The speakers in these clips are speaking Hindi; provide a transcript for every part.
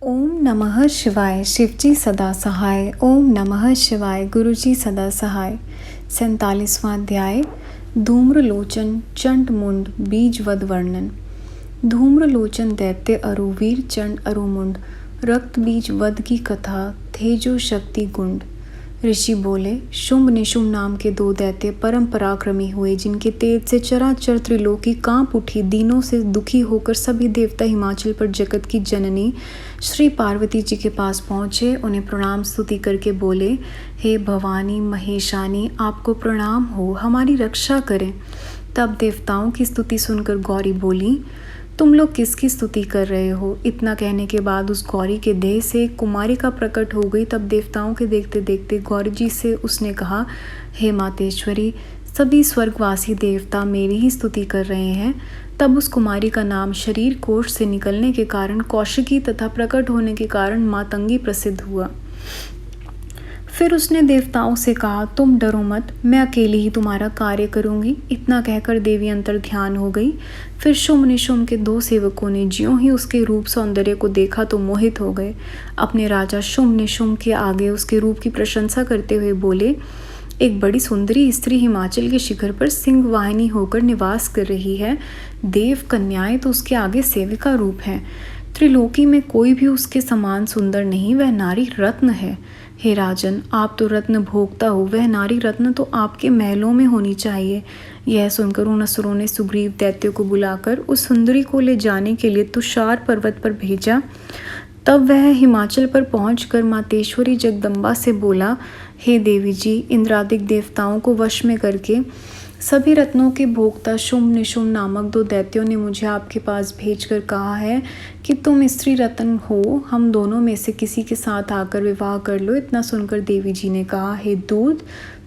ओम नमः शिवाय शिवजी सदा सहाय। ओम नमः शिवाय गुरुजी सदा सहाय। 47वां अध्याय धूम्रलोचन चंड मुंड बीजवद वर्णन। धूम्रलोचन दैत्य अरु वीर चंड अरु मुंड रक्त बीज वध की कथा थे जो शक्ति गुंड। ऋषि बोले, शुंभ निशुंभ नाम के दो दैत्य परम पराक्रमी हुए, जिनके तेज से चराचर त्रिलोकी कांप उठी। दीनों से दुखी होकर सभी देवता हिमाचल पर जगत की जननी श्री पार्वती जी के पास पहुँचे। उन्हें प्रणाम स्तुति करके बोले, हे भवानी महेशानी, आपको प्रणाम हो, हमारी रक्षा करें। तब देवताओं की स्तुति सुनकर गौरी बोली, तुम लोग किसकी स्तुति कर रहे हो? इतना कहने के बाद उस गौरी के देह से एक कुमारिका प्रकट हो गई। तब देवताओं के देखते देखते गौरी जी से उसने कहा, हे मातेश्वरी, सभी स्वर्गवासी देवता मेरी ही स्तुति कर रहे हैं। तब उस कुमारी का नाम शरीर कोश से निकलने के कारण कौशिकी तथा प्रकट होने के कारण मातंगी प्रसिद्ध हुआ। फिर उसने देवताओं से कहा, तुम डरो मत, मैं अकेली ही तुम्हारा कार्य करूंगी। इतना कहकर देवी अंतर ध्यान हो गई। फिर शुंभ निशुंभ के दो सेवकों ने ज्यों ही उसके रूप सौंदर्य को देखा तो मोहित हो गए। अपने राजा शुंभ निशुंभ के आगे उसके रूप की प्रशंसा करते हुए बोले, एक बड़ी सुंदरी स्त्री हिमाचल के शिखर पर सिंह वाहिनी होकर निवास कर रही है। देव कन्याएं तो उसके आगे सेविका रूप है। त्रिलोकी में कोई भी उसके समान सुंदर नहीं, वह नारी रत्न है। हे राजन, आप तो रत्न भोगता हो, वह नारी रत्न तो आपके महलों में होनी चाहिए। यह सुनकर उन असुरों ने सुग्रीव दैत्य को बुलाकर उस सुंदरी को ले जाने के लिए तुषार पर्वत पर भेजा। तब वह हिमाचल पर पहुंचकर मातेश्वरी जगदम्बा से बोला, हे देवी जी, इंद्रादिक देवताओं को वश में करके सभी रत्नों के भोक्ता शुंभ निशुंभ नामक दो दैत्यों ने मुझे आपके पास भेजकर कहा है कि तुम स्त्री रत्न हो, हम दोनों में से किसी के साथ आकर विवाह कर लो। इतना सुनकर देवी जी ने कहा, हे दूत,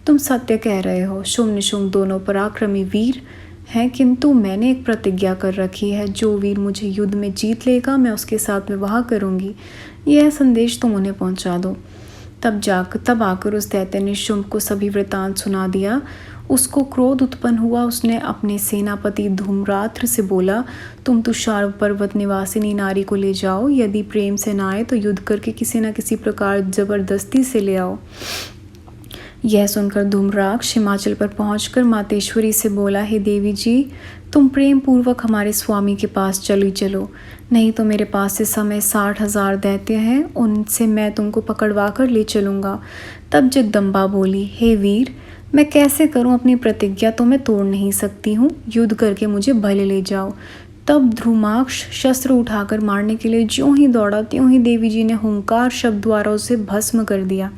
तुम सत्य कह रहे हो। शुंभ निशुंभ दोनों पराक्रमी वीर हैं, किंतु मैंने एक प्रतिज्ञा कर रखी है, जो वीर मुझे युद्ध में जीत लेगा मैं उसके साथ विवाह करूंगी। यह संदेश तुम उन्हें पहुंचा दो। तब आकर उस दैत्य ने शुंभ को सभी वृतांत सुना दिया। उसको क्रोध उत्पन्न हुआ। उसने अपने सेनापति धूम्रात्र से बोला, तुम तुषार पर्वत निवासिनी नारी को ले जाओ। यदि प्रेम से न आए तो युद्ध करके किसी न किसी प्रकार जबरदस्ती से ले आओ। यह सुनकर धूम्राक्ष हिमाचल पर पहुंचकर मातेश्वरी से बोला, हे देवी जी, तुम प्रेम पूर्वक हमारे स्वामी के पास चलो, नहीं तो मेरे पास इस समय 60,000 दैत्य हैं, उनसे मैं तुमको पकड़वा कर ले चलूँगा। तब जगदम्बा बोली, हे वीर, मैं कैसे करूं अपनी प्रतिज्ञा, तो मैं तोड़ नहीं सकती हूँ। युद्ध करके मुझे भले ले जाओ। तब ध्रुमाक्ष शस्त्र उठाकर मारने के लिए ज्यों ही दौड़ा, त्यों ही देवी जी ने हुंकार शब्द द्वारा उसे भस्म कर दिया।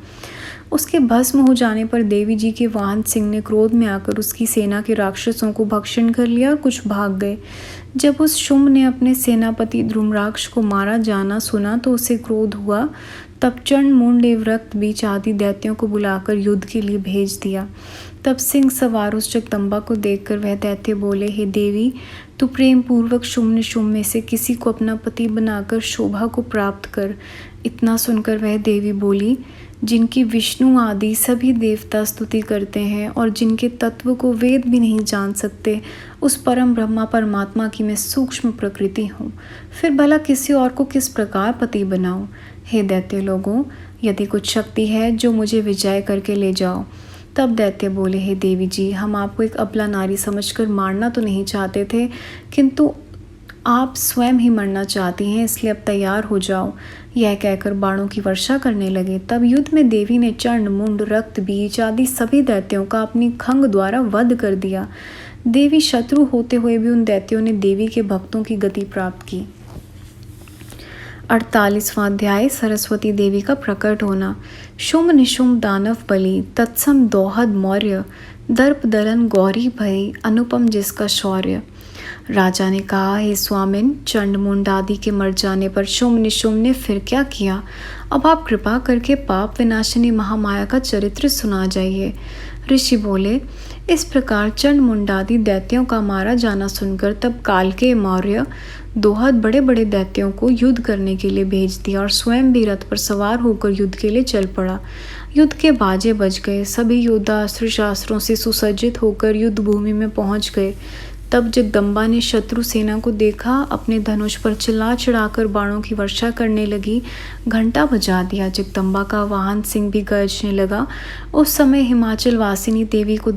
उसके भस्म हो जाने पर देवी जी के वाहन सिंह ने क्रोध में आकर उसकी सेना के राक्षसों को भक्षण कर लिया। कुछ भाग गए। जब उस शुंभ ने अपने सेनापति ध्रुमराक्ष को मारा जाना सुना तो उसे क्रोध हुआ। तब चंड मुंड एवं रक्त बीज आदि दैत्यों को बुलाकर युद्ध के लिए भेज दिया। तब सिंह सवार उस जगदम्बा को देखकर वह दैत्य बोले, हे देवी, तू प्रेम पूर्वक शुंभ निशुंभ में से किसी को अपना पति बनाकर शोभा को प्राप्त कर। इतना सुनकर वह देवी बोली, जिनकी विष्णु आदि सभी देवता स्तुति करते हैं और जिनके तत्व को वेद भी नहीं जान सकते, उस परम ब्रह्मा परमात्मा की मैं सूक्ष्म प्रकृति हूँ, फिर भला किसी और को किस प्रकार पति बनाऊँ। हे दैत्य लोगों, यदि कुछ शक्ति है जो मुझे विजय करके ले जाओ। तब दैत्य बोले, हे देवी जी, हम आपको एक अबला नारी समझकर मारना तो नहीं चाहते थे, किंतु आप स्वयं ही मरना चाहती हैं, इसलिए अब तैयार हो जाओ। यह कहकर बाणों की वर्षा करने लगे। तब युद्ध में देवी ने चंड मुंड रक्त बीज आदि सभी दैत्यों का अपनी खंग द्वारा वध कर दिया। देवी शत्रु होते हुए भी उन दैत्यों ने देवी के भक्तों की गति प्राप्त की। 48वां अध्याय सरस्वती देवी का प्रकट होना। शुंभ निशुंभ दानव बलि, तत्सम दोहद मौर्य, दर्प दलन गौरी भई, अनुपम जिसका शौर्य। राजा ने कहा, हे स्वामिन, चंड मुंड आदि के मर जाने पर शुंभ निशुंभ ने फिर क्या किया? अब आप कृपा करके पाप विनाशिनी महामाया का चरित्र सुना जाइए। ऋषि बोले, इस प्रकार चंड मुंड आदि दैत्यों का मारा जाना सुनकर तब काल के मौर्य दोहद बड़े बड़े दैत्यों को युद्ध करने के लिए भेज दिया और स्वयं भी रथ पर सवार होकर युद्ध के लिए चल पड़ा। युद्ध के बाजे बज गए। सभी योद्धा अस्त्र शास्त्रों से सुसज्जित होकर युद्ध भूमि में पहुंच गए। तब जगदम्बा ने शत्रु सेना को देखा, अपने धनुष पर चिल्ला चिढ़ाकर बाणों की वर्षा करने लगी। घंटा बजा दिया। जगदम्बा का वाहन सिंह भी गरजने लगा। उस समय हिमाचल वासिनी देवी को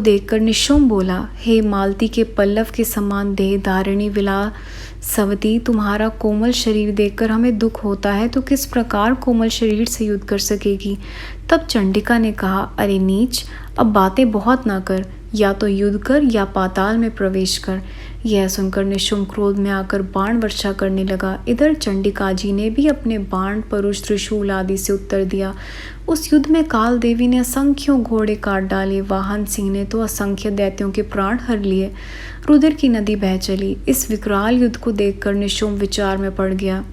देखकर निशुंभ बोला, हे मालती के पल्लव के समान देह धारिणी विलासवती, तुम्हारा कोमल शरीर देखकर हमें दुख होता है, तो किस प्रकार कोमल शरीर से युद्ध कर सकेगी। तब चंडिका ने कहा, अरे नीच, अब बातें बहुत ना कर, या तो युद्ध कर या पाताल में प्रवेश कर। यह सुनकर निशुंभ क्रोध में आकर बाण वर्षा करने लगा। इधर चंडिका जी ने भी अपने बाण, परुष, त्रिशूल आदि से उत्तर दिया। उस युद्ध में काल देवी ने असंख्यों घोड़े काट डाले। वाहन सिंह ने तो असंख्य दैत्यों के प्राण हर लिए। रुधिर की नदी बह चली। इस विकराल युद्ध को देखकर निशुंभ विचार में पड़ गया।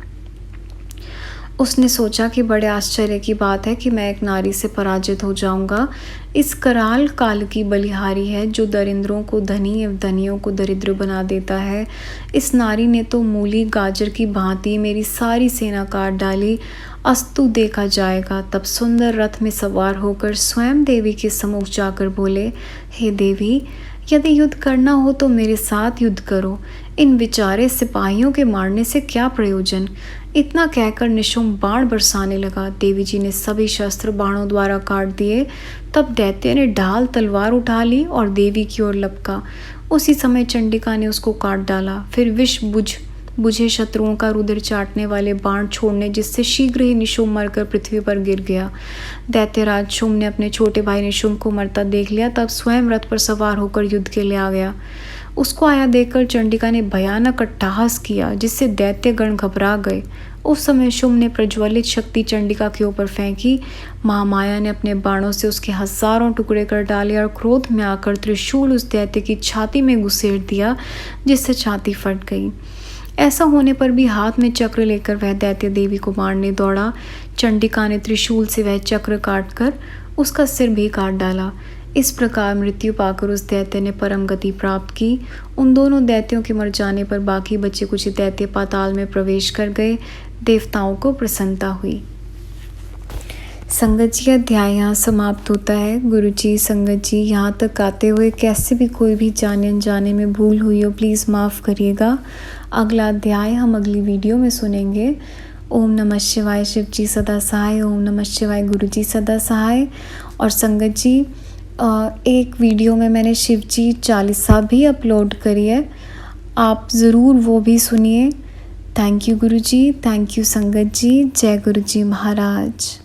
उसने सोचा कि बड़े आश्चर्य की बात है कि मैं एक नारी से पराजित हो जाऊंगा। इस कराल काल की बलिहारी है जो दरिद्रों को धनी एवं धनियों को दरिद्र बना देता है। इस नारी ने तो मूली गाजर की भांति मेरी सारी सेना काट डाली। अस्तु देखा जाएगा। तब सुंदर रथ में सवार होकर स्वयं देवी के सम्मुख जाकर बोले, हे देवी, यदि युद्ध करना हो तो मेरे साथ युद्ध करो। इन बेचारे सिपाहियों के मारने से क्या प्रयोजन। इतना कहकर निशुंभ बाण बरसाने लगा। देवी जी ने सभी शस्त्र बाणों द्वारा काट दिए। तब दैत्य ने ढाल तलवार उठा ली और देवी की ओर लपका। उसी समय चंडिका ने उसको काट डाला। फिर विष बुझे शत्रुओं का रुधिर चाटने वाले बाण छोड़ने, जिससे शीघ्र ही निशुंभ मरकर पृथ्वी पर गिर गया। दैत्यराज शुंभ ने अपने छोटे भाई निशुंभ को मरता देख लिया। तब स्वयं रथ पर सवार होकर युद्ध के लिए आ गया। उसको आया देखकर चंडिका ने भयानक अट्टहास किया, जिससे दैत्यगण घबरा गए। उस समय शुंभ ने प्रज्वलित शक्ति चंडिका के ऊपर फेंकी। महामाया ने अपने बाणों से उसके हजारों टुकड़े कर डाले और क्रोध में आकर त्रिशूल उस दैत्य की छाती में घुसेड़ दिया, जिससे छाती फट गई। ऐसा होने पर भी हाथ में चक्र लेकर वह दैत्य देवी को मारने दौड़ा। चंडिका ने त्रिशूल से वह चक्र काटकर उसका सिर भी काट डाला। इस प्रकार मृत्यु पाकर उस दैत्य ने परम गति प्राप्त की। उन दोनों दैत्यों के मर जाने पर बाकी बचे कुछ दैत्य पाताल में प्रवेश कर गए। देवताओं को प्रसन्नता हुई। संगत जी, अध्याय यहाँ समाप्त होता है। गुरु जी, संगत जी, यहाँ तक आते हुए कैसे भी कोई भी जाने अनजाने में भूल हुई हो, प्लीज़ माफ़ करिएगा। अगला अध्याय हम अगली वीडियो में सुनेंगे। ओम नमः शिवाय। शिव जी सदा सहाय। ओम नमः शिवाय। गुरु जी सदा सहाय। और संगत जी, एक वीडियो में मैंने शिव जी चालीसा भी अपलोड करी है, आप ज़रूर वो भी सुनिए। Thank you Guru ji. Thank you संगत जी। जय गुरु जी महाराज।